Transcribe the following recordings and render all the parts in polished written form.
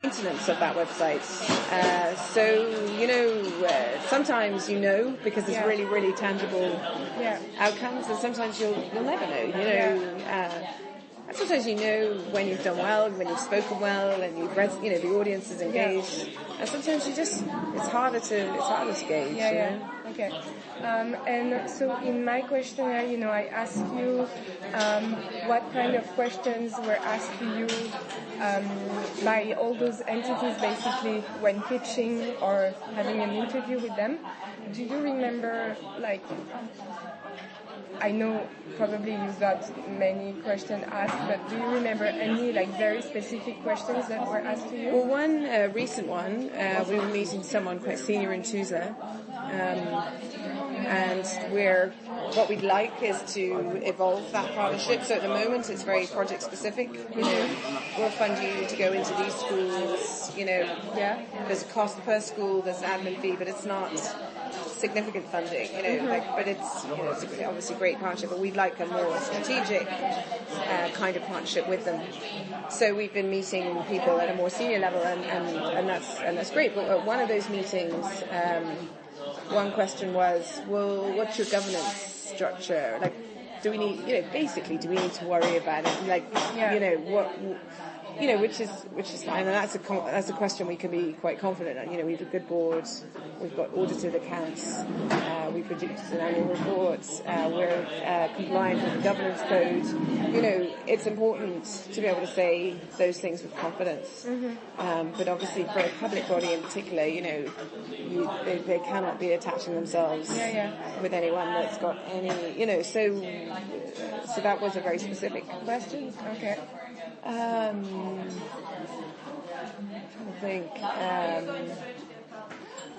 maintenance of that website. Sometimes because there's really, really tangible outcomes, and sometimes you'll never know. And sometimes when you've done well, when you've spoken well, and you've read, the audience is engaged. And sometimes it's harder to gauge. Okay. And so in my questionnaire, I asked you what kind of questions were asked to you by all those entities, basically, when pitching or having an interview with them. Do you remember, I know probably you got many questions asked, but do you remember any very specific questions that were asked to you? Well, one recent one, we were meeting someone quite senior in Tusa, and what we'd like is to evolve that partnership. So at the moment it's very project specific. We'll fund you to go into these schools. There's a cost per school, there's an admin fee, but it's not significant funding, but it's obviously a great partnership, but we'd like a more strategic kind of partnership with them. So we've been meeting people at a more senior level, and that's great. But at one of those meetings, one question was, well, what's your governance structure? Do we need, do we need to worry about it? Which is fine, and that's a question we can be quite confident in. We have a good board, we've got audited accounts, we produce an annual report, we're compliant with the governance code. It's important to be able to say those things with confidence. But obviously for a public body in particular, they cannot be attaching themselves with anyone that's got any, so that was a very specific question. Okay. I'm trying to think.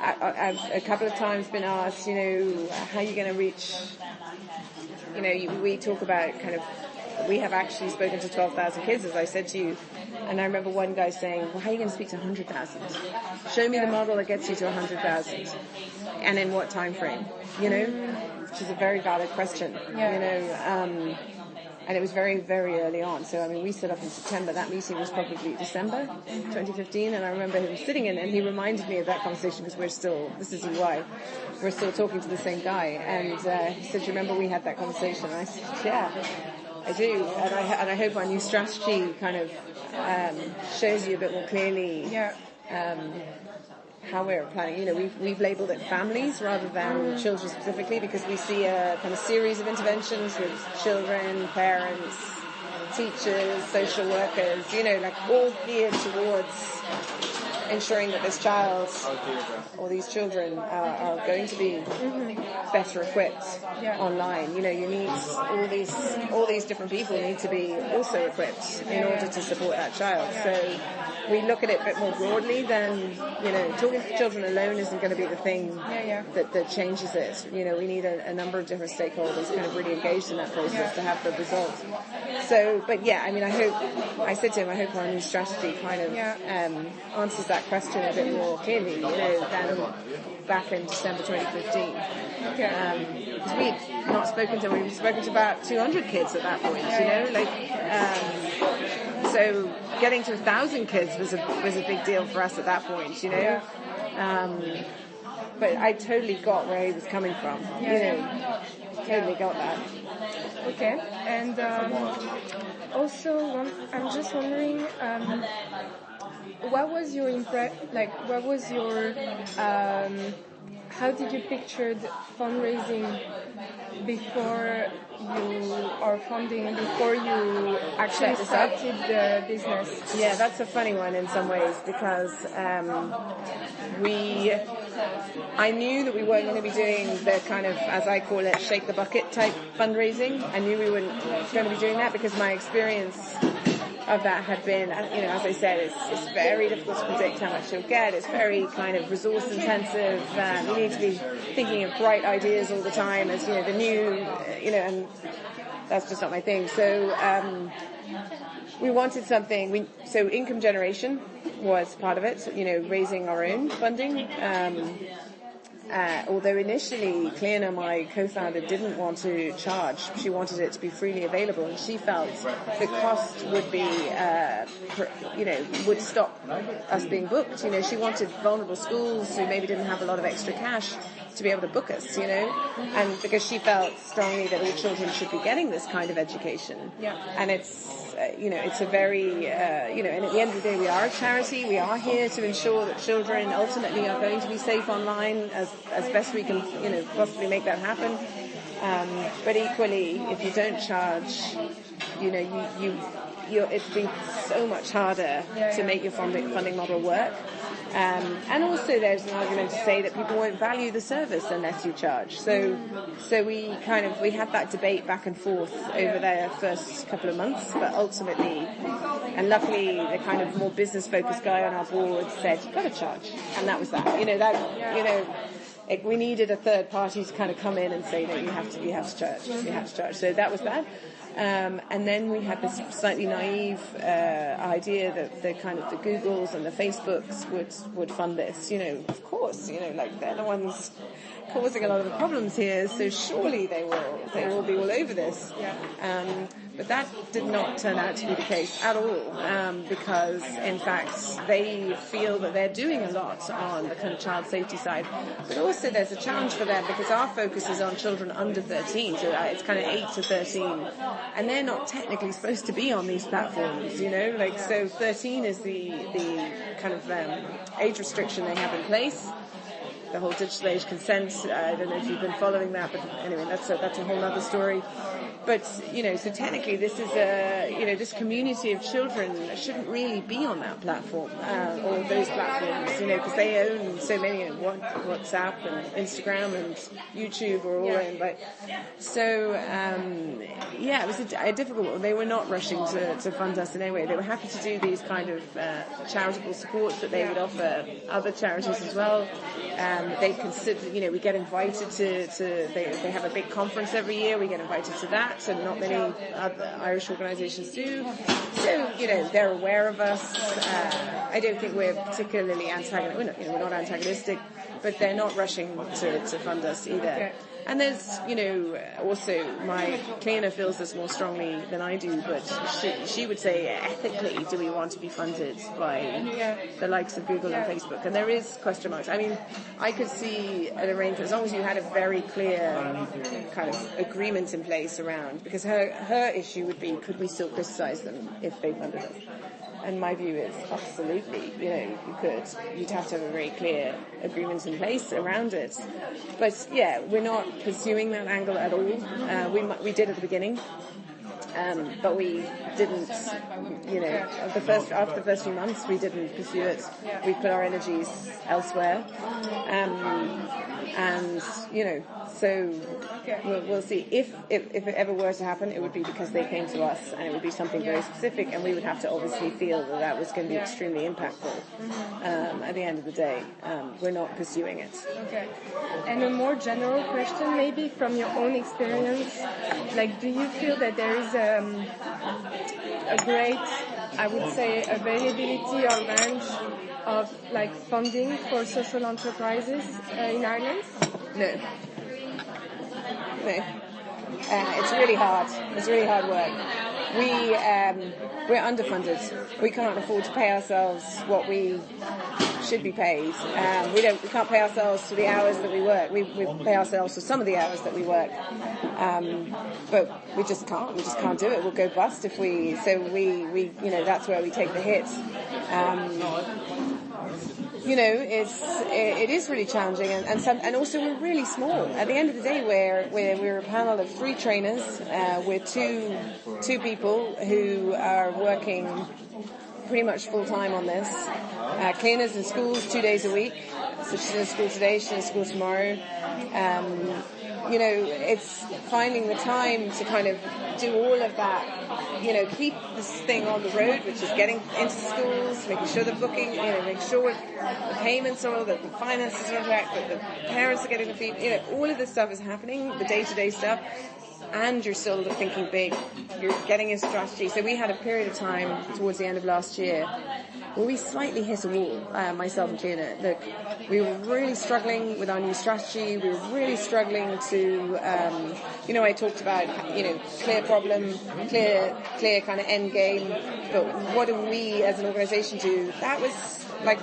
I've a couple of times been asked, how are you going to reach, we talk about we have actually spoken to 12,000 kids, as I said to you, and I remember one guy saying, well, how are you going to speak to 100,000? Show me the model that gets you to 100,000, and in what time frame, which is a very valid question, and it was very, very early on. So, we set up in September. That meeting was probably December 2015. And I remember him sitting in, and he reminded me of that conversation because this is EY, we're still talking to the same guy. And he said, do you remember we had that conversation? And I said, yeah, I do. And I hope our new strategy kind of shows you a bit more clearly how we're planning. We've labelled it families rather than children specifically, because we see a kind of series of interventions with children, parents, teachers, social workers, all geared towards ensuring that this child or these children are going to be better equipped online. You need all these different people need to be also equipped in order to support that child. So we look at it a bit more broadly than, talking to children alone isn't going to be the thing that changes it. We need a number of different stakeholders kind of really engaged in that process to have the result. So, but I said to him, I hope our new strategy kind of answers that question a bit more clearly, than back in December 2015. Because we've not spoken to, we've spoken to about 200 kids at that point, so getting to 1,000 kids was a big deal for us at that point, but I totally got where he was coming from, totally got that. Okay, and also I'm just wondering, what was your how did you picture the fundraising before you actually started the business? Yeah, that's a funny one in some ways, because I knew that we weren't going to be doing the kind of, as I call it, shake the bucket type fundraising. I knew we weren't going to be doing that because my experience of that had been, as I said, it's very difficult to predict how much you'll get. It's very kind of resource intensive. You need to be thinking of bright ideas all the time as, the new, and that's just not my thing. So, we wanted something, so income generation was part of it, raising our own funding. although initially Cleona, my co-founder, didn't want to charge. She wanted it to be freely available, and she felt the cost would be, would stop us being booked. She wanted vulnerable schools who maybe didn't have a lot of extra cash to be able to book us, and because she felt strongly that all children should be getting this kind of education. Yeah. And it's a very, and at the end of the day, we are a charity. We are here to ensure that children ultimately are going to be safe online as best we can, possibly make that happen. But equally, if you don't charge, it's been so much harder to make your funding model work. And also there's an argument to say that people won't value the service unless you charge. So we had that debate back and forth over the first couple of months, but ultimately, and luckily the kind of more business focused guy on our board said, you've got to charge. And that was that. We needed a third party to kind of come in and say that you have to charge. So that was that. And then we had this slightly naive idea that the Googles and the Facebooks would fund this. Of course, they're the ones causing a lot of the problems here, so surely they will be all over this. But that did not turn out to be the case at all, because in fact they feel that they're doing a lot on the kind of child safety side. But also there's a challenge for them because our focus is on children under 13, so it's kind of 8 to 13, and they're not technically supposed to be on these platforms, so 13 is the kind of age restriction they have in place. The whole digital age consent, I don't know if you've been following that, but anyway, that's a whole other story. But, so technically this is this community of children shouldn't really be on that platform, or those platforms, because they own so many, WhatsApp and Instagram and YouTube are all owned by. So, it was a difficult one. They were not rushing to fund us in any way. They were happy to do these kind of charitable supports that they would offer other charities as well. They consider, we get invited they have a big conference every year. We get invited to that. And not many other Irish organisations do. So, they're aware of us. I don't think we're particularly antagonistic. We're not antagonistic, but they're not rushing to fund us either. Okay. And there's, also my Cleona feels this more strongly than I do, but she would say ethically, do we want to be funded by the likes of Google and Facebook? And there is question marks. I mean, I could see an arrangement as long as you had a very clear kind of agreement in place around, because her issue would be, could we still criticize them if they funded us? And my view is absolutely, you could. You'd have to have a very clear agreement in place around it. But we're not pursuing that angle at all. We did at the beginning. But we didn't, after the first few months, we didn't pursue it. We put our energies elsewhere. So we'll see. If it ever were to happen, it would be because they came to us, and it would be something very specific, and we would have to obviously feel that was going to be extremely impactful. At the end of the day, we're not pursuing it. Okay. And a more general question, maybe from your own experience, do you feel that there is a great, I would say, availability or range of funding for social enterprises in Ireland? No. It's really hard. It's really hard work. We're underfunded. We can't afford to pay ourselves what we should be paid. We can't pay ourselves for the hours that we work. We pay ourselves for some of the hours that we work. But we just can't. We just can't do it. We'll go bust if we. So we that's where we take the hit. It is really challenging, and also we're really small. At the end of the day, we're a panel of 3 trainers. We're two people who are working pretty much full time on this. Cleona's in schools 2 days a week, so she's in school today, she's in school tomorrow. It's finding the time to kind of do all of that. Keep this thing on the road, which is getting into schools, making sure the booking, making sure the payments are all, that the finances are correct, that the parents are getting the feed. All of this stuff is happening, the day-to-day stuff, and you're still thinking big. You're getting a strategy. So we had a period of time towards the end of last year where we slightly hit a wall, myself and Cleona. Look, We were really struggling with our new strategy. We were really struggling to, I talked about, clear problem, clear kind of end game. But what do we as an organisation do? That was like